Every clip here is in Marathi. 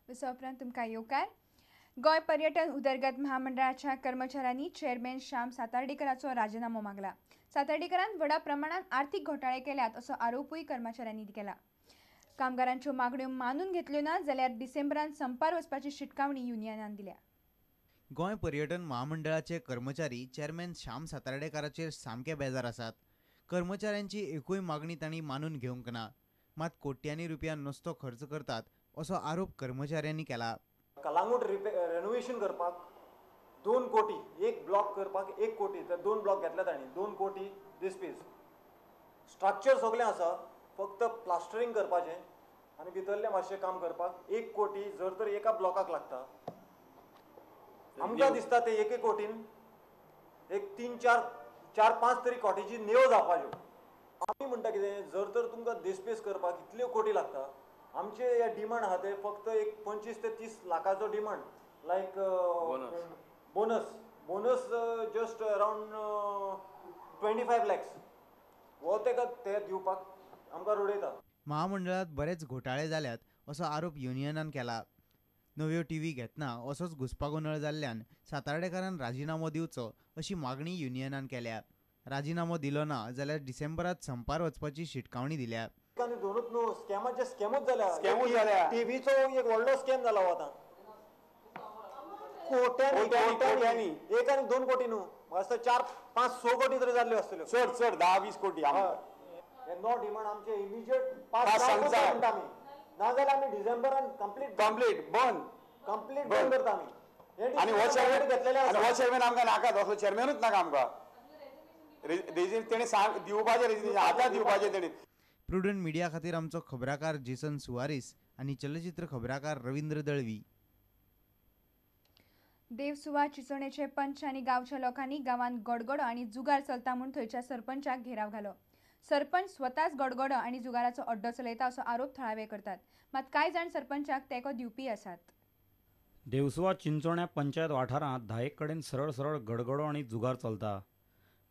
विसा उपरांत तुमकां येवकार। गोय पर्यटन उदरगत महामंडळाच्या कर्मचाऱ्यांनी चेअरमॅन श्याम सातार्डेकराचो राजीनामो मागला। सातार्डेकरान व्हडा प्रमाणात आर्थिक घोटाळे केल्यात असो आरोपूय कर्मचाऱ्यांनी केला। कामगारांच्यो मागण्यो मानून घेतल्यो ना जाल्यार डिसेंबरांत संपार वचपाची शिटकावणी युनियनान दिल्या। गोय पर्यटन महामंडळाचे कर्मचारी चेअरमॅन श्याम सातार्डेकराचेर सामके बेजार आसात। कर्मचाऱ्यांची एकूय मागणी तांणी मानून घेवंक ना, मात कोट्यांनी रुपया नुसतो खर्च करतात असो आरोप कर्मचाऱ्यांनी केला। कलांगूट रेनोवेशन करपाक 2 कोटी, एक ब्लॉक करपाक 1 कोटी, तर 2 ब्लॉक घेतले तांणी 2 कोटी दिसपीस। स्ट्रक्चर सगळें आसा, फक्त प्लास्टरिंग करपाचें आनी भितरलें मातशें काम करपाक 1 कोटी जर तर एका ब्लॉकाक लागता। आमकां दिसता ते 1 कोटीन एक 3-4-5 तरी कॉटेजी नेव जावपाच्यो। आमी म्हणटा कितें, जर तर तुमकां दिसपीस करपाक इतल्यो कोटी लागता, आमचे हे डिमांड आहा ते फक्त एक 25 ते 30 लाखाचो डिमांड, लायक बोनस जस्ट अराउंड 25 लॅक्स हो ते दिवपाक आमकां रडयता। महामंडळात बरेच घोटाळे जाल्यात असो आरोप युनियनान केला। नव्यो टीव्ही घेतना असोच घुसपागोंदळ जाल्ल्यान सातार्डेकरान राजीनामो दिवचो अशी मागणी युनियनान केल्या। राजीनामो दिलो ना जाल्यार डिसेंबरांत संपार वचपाची शिटकावणी दिल्या। दोनूच न्हू, स्कॅमूच जाल्या। टीव्हीचो एक व्हडलो स्कॅम जाला आता, कोट्यांनी 1 आनी 2 कोटी न्हू, 4-5-6 कोटी तरी जाल्ल्यो आसतल्यो। चड 10-20 कोटी। नो डिमांड आमचे इमिजिएट पास सांगता आमी, ना जाल्यार आमी डिसेंबरान कंप्लीट बंद करता आमी। आनी हो चेअरमॅन आमकां नाकात, असो चेअरमॅनूच नाका आमकां। तेणी सांग दिवपाचें, आतां दिवपाचें तेणी। प्रुडंट मिडिया खातीर आमचो खबराकार जेसन सुवारीस आनी चलचित्र खबराकार रवींद्र दळवी। देवसुवा चिंचोणेचे पंच आनी गांवच्या लोकांनी गांवांत गडगडो आनी जुगार चलता म्हूण थंयच्या सरपंचाक घेराव घालो। सरपंच स्वताच गडगडो आनी जुगाराचो अड्डो चलयता असो आरोप थळावे करतात, मात कांय जाण सरपंचाक तेंको दिवपी आसात। देवसुवा चिंचोण्या पंचायत वाठारांत 10 कडेन सरळ गडगडो आनी जुगार चलता।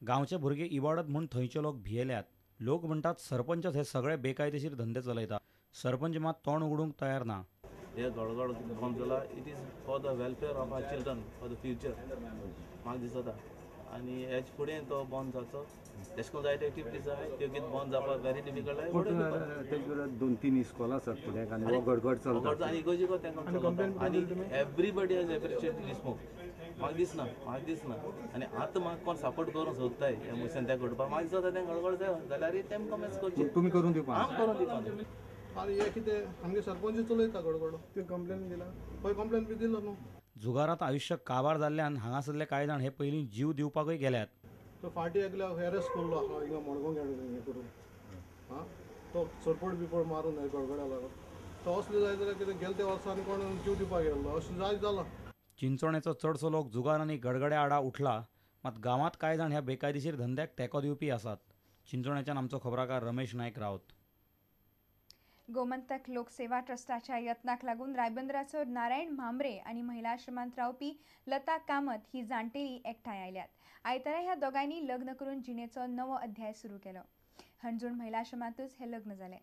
गांवचे भुरगे इबाडत म्हूण थंयचे लोक भियेल्यात। लोक म्हणटात सरपंचच हे सगळे बेकायदेशीर धंदे चलयता। सरपंच मात तोंड उगडूंक तयार ना। हे गडगड बंद जाला, it is for the welfare of our children, for the future म्हाका दिसता। आनी हेच फुडें तो बंद जावचो। तेश कोन जायते एक्टिविटीज आहाय त्यो कितें बंद जावपाक व्हेरी डिफिकल्ट आहाय। तेजे 2-3 इस्कॉला आसात फुडें आनी हो गडगड चलता आनी इगोजिगो तेंका आनी everybody has appreciated this move. म्हाका दिसना आनी आतां म्हाका कोण सपोर्ट करूंक सोदताय हे मोशन तें करपाक, म्हाका दिसता तें गडगड जाय जाल्यार तें कमेंट्स करचें। तुमी करून दिवपा हांव करून दिवपा। आनी हे कितें आमगे सरपंच चलयता गडगडो, ते कंप्लेन दिला, पळय कंप्लेन बी दिलो न्हू। जुगारात आयुश्य काबार जाल्ल्यान हांगासरले कांय जाण हे पयलीं जीव दिवपाकूय गेल्यात। तो फाटीं एकल्याक हॅरेस करलो आहा हिंगा मडगांव हे करून, हां तो सरपट बिपट मारून गडगड्या लागून तो असले जाय जाल्यार कितें गेले त्या वर्सांनी कोण जीव दिवपाक गेल्लो अशें जायत जाला। चिंचोणेचो चडसो लोक जुगार आनी गडगड्या आडा उठला, मात गांवांत कांय जाण ह्या बेकायदेशीर धंद्याक तेंको दिवपी आसात। चिंचोण्याच्यान आमचो खबराकार रमेश नायक रावत। गोमंतक लोकसेवा ट्रस्टाच्या यत्नाक लागून रायबंदराचो नारायण म्हांबरे आनी महिला आश्रमांत रावपी लता कामत ही जाणटेली एकठांय आयल्यात। आयतारा ह्या दोगांयनी लग्न करून जिणेचो नवो अध्याय सुरू केलो। हणजूण महिला आश्रमांतूच हे लग्न जालें।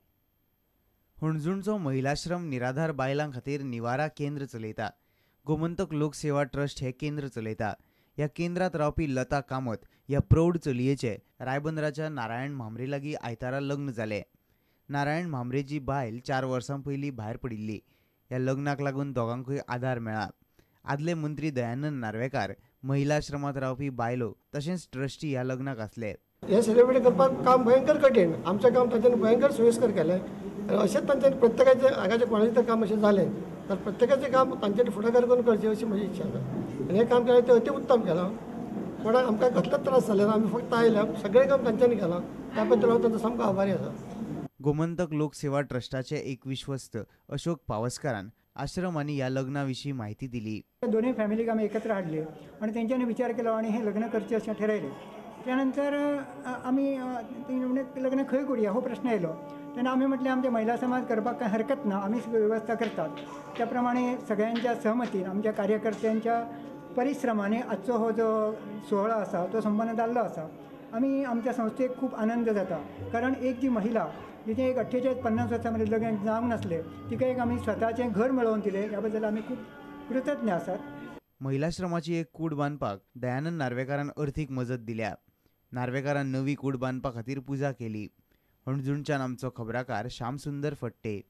हणजूणचो महिलाश्रम निराधार बायलां खातीर निवारा केंद्र चलयता। गोमंतक लोकसेवा ट्रस्ट हे केंद्र चलयता। ह्या केंद्रात रावपी लता कामत ह्या प्रौढ चलयेचे रायबंदराच्या नारायण म्हांबरे लागीं आयतारा लग्न जालें। नारायण म्हांबरेची बायल 4 वर्सां पयलीं भायर पडिल्ली। ह्या लग्नाक लागून दोगांकूय आदार मेळ्ळा। आदले मंत्री दयानंद नार्वेकार महिला आश्रमांत रावपी बायलो तशेंच ट्रस्टी ह्या लग्नाक आसले। हे सेलिब्रेट करपाक काम भयंकर कठीण, आमचें काम तांच्यांनी भयंकर सोयीस्कर केलें। अशेंच तांच्यांनी प्रत्येकाचें हांगाचें कोणाचें तर काम अशें जालें तर प्रत्येकाचें काम तांच्यांनी फुडाकार करून करचें अशी म्हजी इच्छा आसा। आनी हें काम केलें तें अति उत्तम केलां। कोणाक आमकां कसलोच त्रास जाले ना, आमी फक्त आयल्या, सगळें काम तांच्यांनी केलां, त्या बद्दल हांव तांचो सामको आभारी आसा। गोमंतक लोकसेवा ट्रस्टाचे एक विश्वस्त अशोक पावसकारान आश्रम आनी ह्या लग्ना विशीं माहिती दिली। दोनूय फॅमिलीक आमी एकत्र हाडले आनी तेंच्यांनी विचार केलो आनी हें लग्न करचें अशें ठरयलें। त्यानंतर आमी लग्न खंय करुया हो प्रश्न आयलो। तेन्ना आमी म्हटलें आमच्या महिला समाज करपाक कांय हरकत ना, आमी सगळी वेवस्था करतात। त्या प्रमाणे सगळ्यांच्या सहमतीन आमच्या कार्यकर्त्यांच्या परिश्रमाने आजचो हो जो सोहळा आसा तो संपन्न जाल्लो आसा। आम्ही आमच्या संस्थेक खूप आनंद जाता, कारण एक जी महिला जिचे एक 48-50 वर्सांमध्ये लग्न जावंक नासले तिका एक आम्ही स्वताचें घर मेळोवन दिलें, ह्या बद्दल आमी खूब कृतज्ञ आसात. महिलाश्रमाची एक कूड बांदपाक दयानंद नार्वेकारान अर्थीक मजत दिल्या. नार्वेकारान नवी कूड बांदपा खातीर पुजा केली. हणजूणच्यान आमचो खबराकार श्यामसुंदर फट्टे.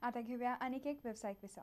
आता घेऊया आनीक एक व्यावसायिक विसव.